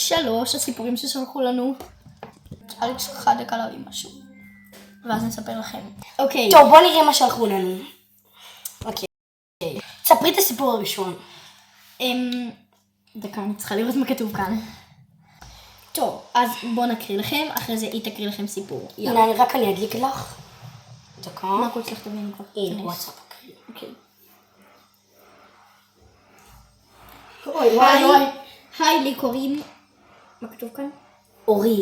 3 הסיפורים ששלחו לנו. אלכס שלחה דקה להביא משהו. ואז נספר לכם. אוקיי. טוב, בוא נראה מה שלחו לנו. אוקיי. ספרי את הסיפור הראשון. דקה, אני צריכה לראות מה כתוב כאן. טוב, אז בואו נקריא לכם, אחרי זה היא תקריא לכם סיפור. הנה, אני אדליק לך. דקה. מה הכל צריך תביאי כבר? הנה, וואטסאפ. אוקיי. היי, לי קוראים... מה כתוב כאן? אורי.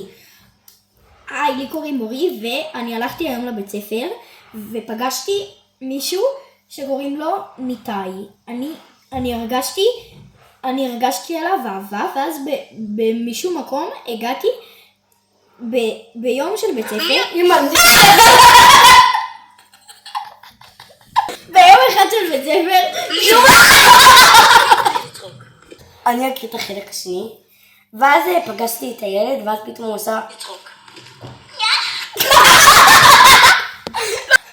היי, לי קוראים אורי, ואני הלכתי היום לבית ספר, ופגשתי מישהו שקוראים לו ניתאי. אני הרגשתי עליו אהבה, ואז במשום מקום הגעתי ביום של בית ספר. ביום אחד של בית ספר. אני אקריא את החלק השני. ואז פגשתי את הילד, ואז פתאום הוא עושה... לצחוק.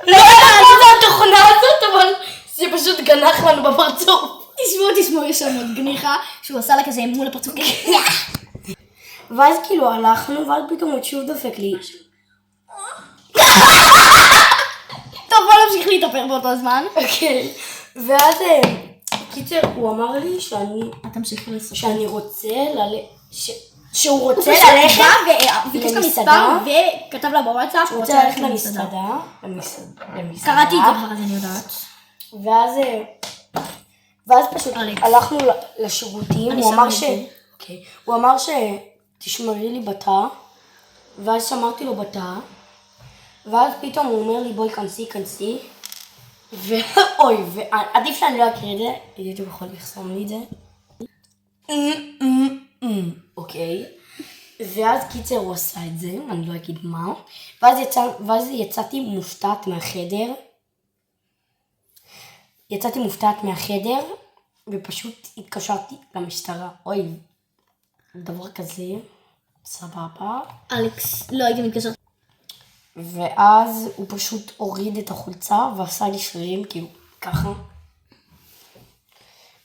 לא יודעת מה זה התוכנה הזאת, אבל זה פשוט גנח לנו בפרצוף. תשמעו, יש שם עוד גניחה שהוא עשה לה כזה מול הפרצוף. ואז כאילו הלכנו, ואז פתאום הוא שוב דופק לי. טוב, בוא נמשיך להתאפר באותו זמן. אוקיי. ואז קיצר, הוא אמר לי שאני רוצה שהוא רוצה ללכת ביקש את המספר וכתב לה בוואטסאפ שהוא רוצה ללכת למסעדה. קראתי את זה כבר, אז אני יודעת. ואז פשוט הלכנו לשירותים, הוא אמר שתשמרי לי בתא, ואז שמרתי לו בתא, ואז פתאום הוא אומר לי בואי כנסי, ואוי, עדיף שאני לא אקריא את זה, הייתי יכול לחסום לי את זה. אוקיי. ואז קיצר הוא עשה את זה, אני לא אגיד מה, ואז יצאתי מופתעת מהחדר, ופשוט התקשרתי למשטרה. אוי, דבר כזה, סבבה. אלכס, לא הייתי מתקשרת. ואז הוא פשוט הוריד את החולצה ועשה לי שרירים כאילו ככה.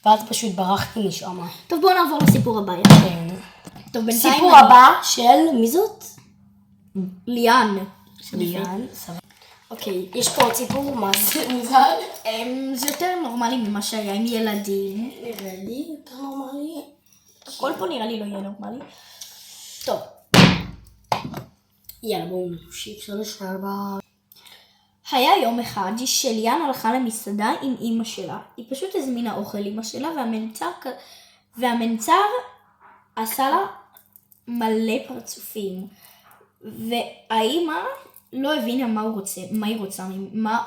ואז פשוט ברחתי משם. טוב, בואו נעבור לסיפור הבא. כן. טוב, בינתיים סיפור הבא של מי זאת? ליאן. סבבה. אוקיי, יש פה עוד סיפור, מה זה מוזר? זה יותר נורמלי ממה שהיה עם ילדים. נראה לי יותר נורמלי. הכל פה נראה לי לא יהיה נורמלי. טוב. יאללה, בואו נמשיך 3, 4. היה יום אחד שליאן הלכה למסעדה עם אמא שלה. היא פשוט הזמינה אוכל אמא שלה, והמנצר עשה לה מלא פרצופים. והאמא לא הבינה מה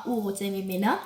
הוא רוצה ממנה.